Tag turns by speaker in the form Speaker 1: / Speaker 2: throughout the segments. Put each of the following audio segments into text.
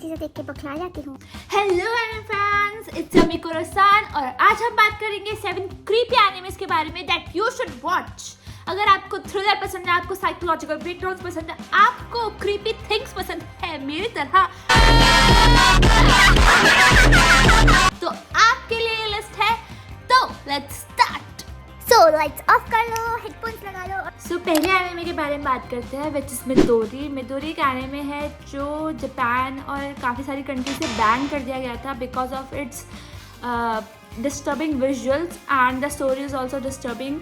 Speaker 1: चीजें देख के बौखला जाती हूँ।
Speaker 2: हेलो फ्रेंड्स, इट्स अमी कुरोसान और आज हम बात करेंगे 7 क्रीपी एनिमेस के बारे में दैट यू शुड वॉच। अगर आपको थ्रिलर पसंद है, आपको साइकोलॉजिकल ब्रेकडाउन्स पसंद है, आपको क्रीपी थिंग्स पसंद है मेरी तरह, तो आपके लिए ये लिस्ट है। तो let's start.
Speaker 1: So lights off कर लो, हेडफोन्स लगा लो।
Speaker 2: सो पहले एनिमे के बारे में बात करते हैं विच इज मिडोरी। मिडोरी एक एनिमे है जो जापान और काफ़ी सारी कंट्री से बैन कर दिया गया था because of its disturbing visuals and the story is also disturbing.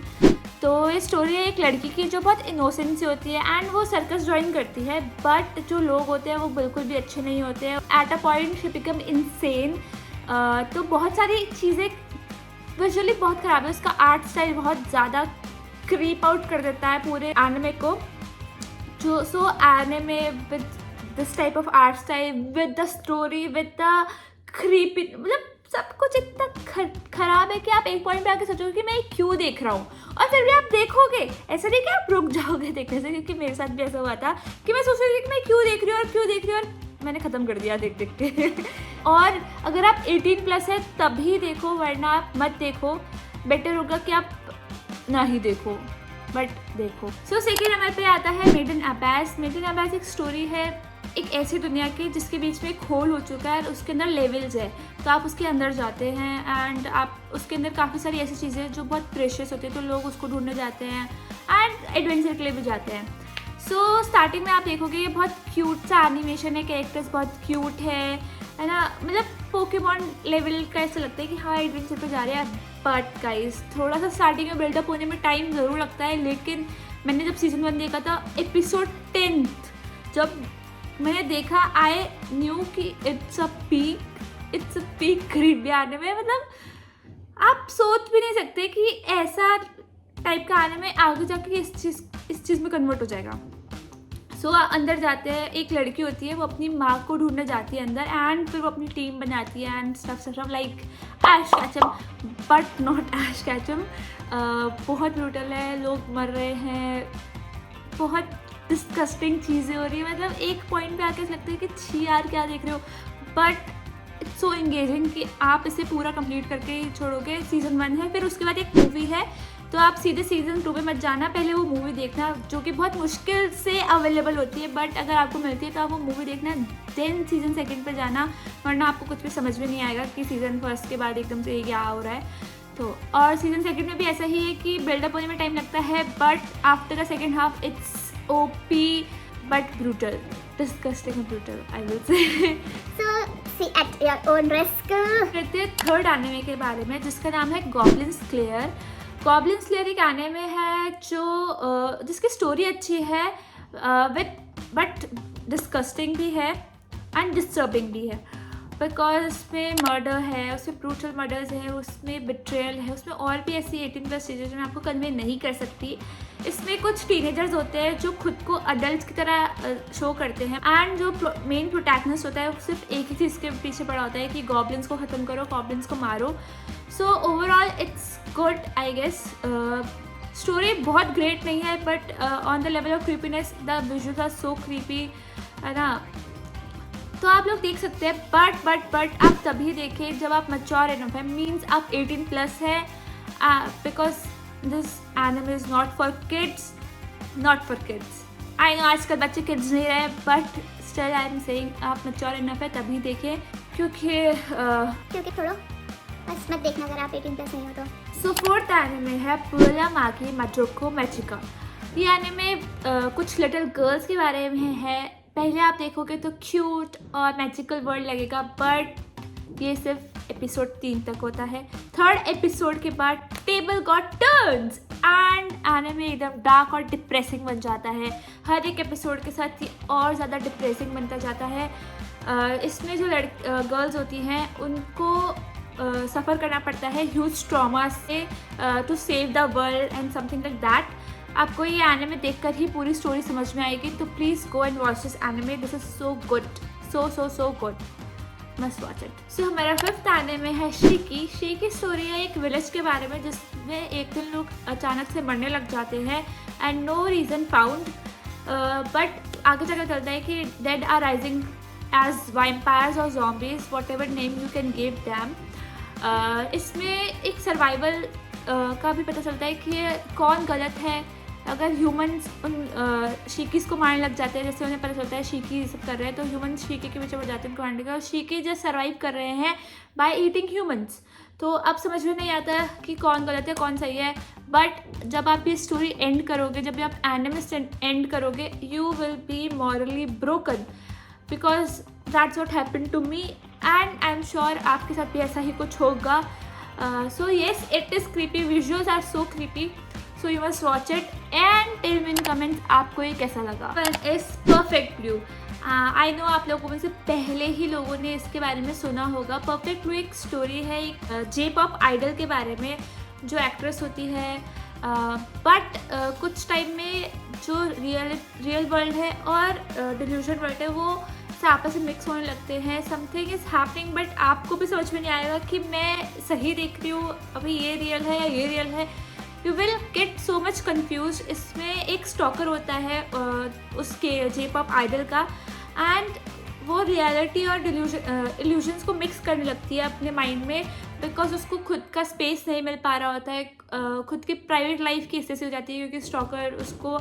Speaker 2: तो ये स्टोरी है एक लड़की की जो बहुत इनोसेंट सी होती है एंड वो सर्कस ज्वाइन करती है, बट जो लोग होते हैं वो बिल्कुल भी अच्छे नहीं होते हैं। At a point she become insane. तो बहुत सारी चीज़ें विजुअली बहुत ख़राब है, उसका आर्ट स्टाइल बहुत ज़्यादा क्रीप आउट कर देता है पूरे एनिमे को। जो so anime with this type of art style, with the story, with the creepy, मतलब सब कुछ इतना खराब है कि आप एक पॉइंट पे आके सोचोगे कि मैं क्यों देख रहा हूँ, और फिर भी आप देखोगे। ऐसा नहीं कि आप रुक जाओगे देखने से, क्योंकि मेरे साथ भी ऐसा हुआ था कि मैं सोच रही थी कि मैं क्यों देख रही हूँ और क्यों देख रही हूँ, और मैंने ख़त्म कर दिया देख देख के। और अगर आप 18+ है तभी देखो, वरना आप मत देखो। बेटर होगा कि आप ना ही देखो, बट देखो। सो सेकेंड नंबर पे आता है made in abyss. Made in abyss एक स्टोरी है एक ऐसी दुनिया की जिसके बीच में एक होल हो चुका है और उसके अंदर लेवल्स है। तो आप उसके अंदर जाते हैं एंड आप उसके अंदर काफ़ी सारी ऐसी चीज़ें जो बहुत प्रेशियस होती है, तो लोग उसको ढूंढने जाते हैं एंड एडवेंचर के लिए भी जाते हैं। सो स्टार्टिंग में आप देखोगे ये बहुत क्यूट सा एनिमेशन है, कैरेक्टर्स बहुत क्यूट है ना, मतलब पोकेमॉन लेवल का ऐसा लगता है कि हाँ एडवेंचर पे जा रहे हैं। बट गाइस थोड़ा सा स्टार्टिंग में बिल्डअप होने में टाइम ज़रूर लगता है, लेकिन मैंने जब सीजन 1 देखा था एपिसोड 10 जब मैंने देखा, आई न्यू कि it's a peak creepy anime. मतलब आप सोच भी नहीं सकते कि ऐसा टाइप का एनिमे आगे जाके इस चीज़ में कन्वर्ट हो जाएगा। सो अंदर जाते हैं, एक लड़की होती है वो अपनी माँ को ढूंढने जाती है अंदर, एंड फिर वो अपनी टीम बनाती है and stuff like Ash Ketchum, but not Ash Ketchum. बहुत ब्रूटल है, लोग मर रहे हैं, बहुत डिस्कस्टिंग चीज़ें हो रही है। मतलब एक पॉइंट पे आके लगता है कि छी यार क्या देख रहे हो, बट इट्स सो एंगेजिंग कि आप इसे पूरा कंप्लीट करके ही छोड़ोगे। सीजन 1 है, फिर उसके बाद एक मूवी है, तो आप सीधे सीजन 2 पे मत जाना, पहले वो मूवी देखना जो कि बहुत मुश्किल से अवेलेबल होती है, बट अगर आपको मिलती है तो आप वो मूवी देखना, देन सीजन 2 पे जाना, वरना आपको कुछ भी समझ में नहीं आएगा कि सीजन 1 के बाद एकदम से क्या हो रहा है। तो और सीजन 2 में भी ऐसा ही है कि बिल्डअप होने में टाइम लगता है, but after the second half it's OP but brutal, disgusting and brutal, I will say.
Speaker 1: So see at your own risk.
Speaker 2: कहते हैं थर्ड एनिमे के बारे में जिसका नाम है गॉब्लिन स्लेयर। गॉब्लिन स्लेयर एक एनिमे है जो जिसकी स्टोरी अच्छी है बट डिस्गस्टिंग भी है एंड डिस्टर्बिंग भी है, बिकॉज उसमें मर्डर है, उसमें ब्रूटल मर्डर्स है, उसमें बिट्रेयल है, उसमें और भी ऐसी 18+ चीज़ें जो मैं आपको कन्वे नहीं कर सकती। इसमें कुछ टीनेजर्स होते हैं जो खुद को अडल्ट की तरह शो करते हैं, एंड जो मेन प्रोटैगनिस्ट होता है वो सिर्फ एक ही चीज़ के पीछे पड़ा होता है कि गॉब्लिन्स को ख़त्म करो, गॉब्लिन्स को मारो। So overall it's good I guess. Story बहुत ग्रेट नहीं है, but on the level of creepiness the visuals are so creepy, है ना। तो आप लोग देख सकते हैं, बट आप तभी देखें जब आप मैच्योर इनफ है, मीन्स आप 18+ है, because this anime is not for kids. I know आजकल बच्चे किड्स नहीं रहे, but still I am saying आप मैच्योर इनफ है तभी देखें, क्योंकि
Speaker 1: थोड़ा बस मत देखना अगर आप 18+ नहीं हो तो।
Speaker 2: सो फोर्थ एनिमे है पुरला माकी माड्रोको मैचिका। ये एनिमे कुछ लिटिल गर्ल्स के बारे में है। पहले आप देखोगे तो क्यूट और मैजिकल वर्ल्ड लगेगा, बट ये सिर्फ एपिसोड 3 तक होता है। थर्ड एपिसोड के बाद table got turns and anime एकदम डार्क और डिप्रेसिंग बन जाता है। हर एक एपिसोड के साथ ये और ज़्यादा डिप्रेसिंग बनता जाता है। इसमें जो गर्ल्स होती हैं उनको सफ़र करना पड़ता है ह्यूज ट्रॉमा से to save the world and something like that. आपको ये एनिमे देखकर ही पूरी स्टोरी समझ में आएगी, तो please go and watch this anime, this is so good, so good, must watch it. So हमारा फिफ्थ एनिमे है शीकी। शीकी स्टोरी है एक विलेज के बारे में जिसमें एक दिन लोग अचानक से मरने लग जाते हैं and no reason found, but आगे जाकर चलता है कि dead are rising as vampires or zombies, whatever name you can give them. इसमें एक सर्वाइवल का भी पता चलता है कि कौन गलत है. अगर ह्यूमंस उन शीकीज़ को मारने लग जाते हैं, जैसे उन्हें पता चलता है शीकी ये सब कर रहे हैं, तो ह्यूमंस शीकी के पीछे पड़ जाते हैं उनको मारने का, और शीकी जस्ट सर्वाइव कर रहे हैं बाय ईटिंग ह्यूमंस. तो अब समझ में नहीं आता कि कौन गलत है कौन सही है. बट जब आप ये स्टोरी एंड करोगे, जब आप एनिमे एंड करोगे, you will be morally broken, because that's what happened to me, and I am sure आपके साथ भी ऐसा ही कुछ होगा. So yes, it is creepy, visuals are so creepy, so you must watch it and tell me in comments आपको ये कैसा लगा. It's Perfect Blue. I know आप लोगों में से पहले ही लोगों ने इसके बारे में सुना होगा. परफेक्ट ब्लू एक स्टोरी है एक J-pop आइडल के बारे में जो एक्ट्रेस होती है, बट कुछ टाइम में जो रियल वर्ल्ड है और डिल्यूजन वर्ल्ड है वो आपस में मिक्स होने लगते हैं. समथिंग इज़ हैपनिंग, बट आपको भी समझ में नहीं आएगा कि मैं सही देख रही हूँ, अभी ये रियल है या ये रियल है. You will get so much confuse. इसमें एक स्टॉकर होता है उसके J-pop आइडल का, एंड वो रियलिटी और इल्यूजन्स को मिक्स करने लगती है अपने माइंड में, बिकॉज उसको खुद का स्पेस नहीं मिल पा रहा होता है. खुद की प्राइवेट लाइफ की हिस्से से हो जाती है, क्योंकि स्टॉकर उसको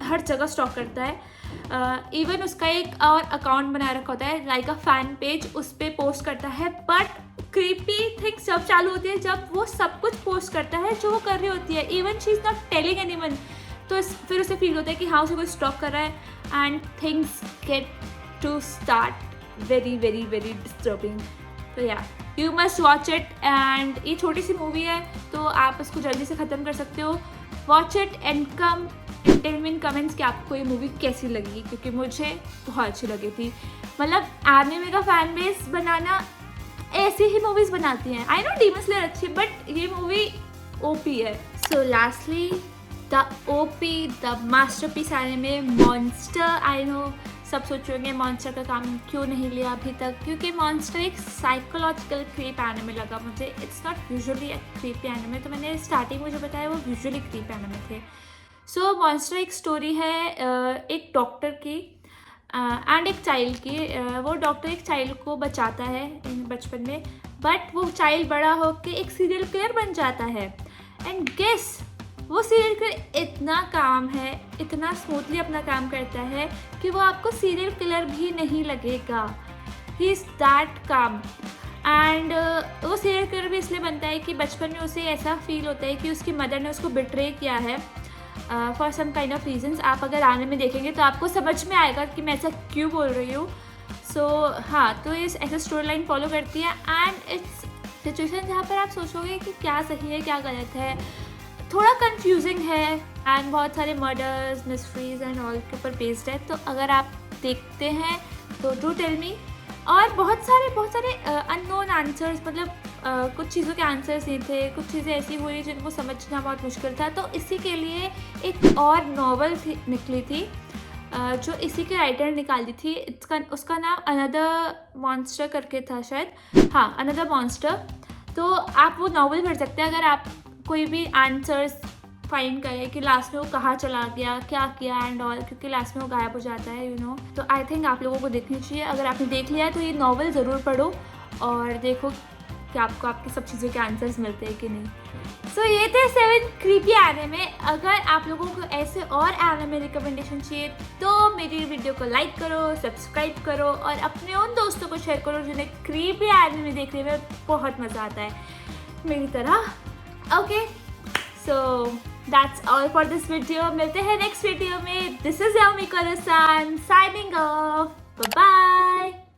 Speaker 2: हर जगह स्टॉक करता है. इवन उसका एक और अकाउंट बना रखा होता है, लाइक अ फैन पेज, उस पर पोस्ट करता है. बट क्रीपी थिंग्स जब चालू होती है, जब वो सब कुछ पोस्ट करता है जो वो कर रही होती है, even she is not telling anyone. तो फिर उसे फील होता है कि हाँ उसे कोई स्टॉक कर रहा है, and things get to start very very very disturbing. तो या you must watch it. And ये छोटी सी मूवी है तो आप इसको जल्दी से ख़त्म कर सकते हो. Watch it and come tell me in comments कि आपको ये मूवी कैसी लगी, क्योंकि मुझे बहुत अच्छी लगी थी. मतलब एनिमे का फैन बेस बनाना, ऐसी ही मूवीज़ बनाती हैं. आई नो डीमन स्लेयर अच्छी, बट ये मूवी ओपी है. सो lastly the OP the masterpiece anime monster. I know सब सोचोगे मॉन्स्टर का काम क्यों नहीं लिया अभी तक, क्योंकि मॉन्स्टर एक साइकोलॉजिकल क्रीप एनिमे लगा मुझे. It's not usually a creepy anime. तो मैंने स्टार्टिंग में जो बताया वो यूजुअली क्रीप एनिमे थे. सो मॉन्स्टर एक स्टोरी है एक डॉक्टर की एंड एक चाइल्ड की. वो डॉक्टर एक चाइल्ड को बचाता है बचपन में, बट वो चाइल्ड बड़ा होकर एक सीरियल किलर बन जाता है. एंड गेस वो सीरियल किलर इतना काम है, इतना स्मूथली अपना काम करता है कि वो आपको सीरियल किलर भी नहीं लगेगा. ही इज़ दैट काम. एंड वो सीरियल किलर भी इसलिए बनता है कि बचपन में उसे ऐसा फील होता है कि उसकी मदर ने उसको बिट्रे किया है for some kind of reasons. आप अगर आने में देखेंगे तो आपको समझ में आएगा कि मैं ऐसा क्यों बोल रही हूँ. सो हाँ, तो ये ऐसा स्टोरी लाइन फॉलो करती है, एंड इट्स सिचुएशन जहाँ पर आप सोचोगे कि क्या सही है क्या गलत है. थोड़ा कंफ्यूजिंग है, एंड बहुत सारे मर्डर्स मिस्ट्रीज एंड ऑल के ऊपर बेस्ड है. तो अगर आप देखते हैं तो डू टेल मी. और बहुत सारे अननोन आंसर्स, मतलब कुछ चीज़ों के आंसर्स नहीं थे, कुछ चीज़ें ऐसी हुई जिनको समझना बहुत मुश्किल था. तो इसी के लिए एक और नॉवल निकली थी जो इसी के राइटर ने निकाली थी. उसका नाम अनदर मॉन्स्टर करके था शायद. हाँ, अनदर मॉन्स्टर. तो आप वो नॉवल पढ़ सकते हैं अगर आप कोई भी आंसर्स फाइंड करें कि लास्ट में वो कहाँ चला गया, क्या किया एंड ऑल, क्योंकि लास्ट में वो गायब हो जाता है यू नो. तो आई थिंक आप लोगों को देखनी चाहिए. अगर आपने देख लिया है तो ये नॉवल ज़रूर पढ़ो और देखो कि आपको आपकी सब चीज़ों के आंसर्स मिलते हैं कि नहीं. सो ये थे 7 क्रीपी एनिमे. अगर आप लोगों को ऐसे और एनिमे रिकमेंडेशन चाहिए तो मेरी वीडियो को लाइक करो, सब्सक्राइब करो और अपने उन दोस्तों को शेयर करो जिन्हें क्रीपी एनिमे देखने में बहुत मज़ा आता है मेरी तरह. Okay, so that's all for this video. मिलते हैं नेक्स्ट वीडियो में. This is Yami Karosan signing off. Bye bye.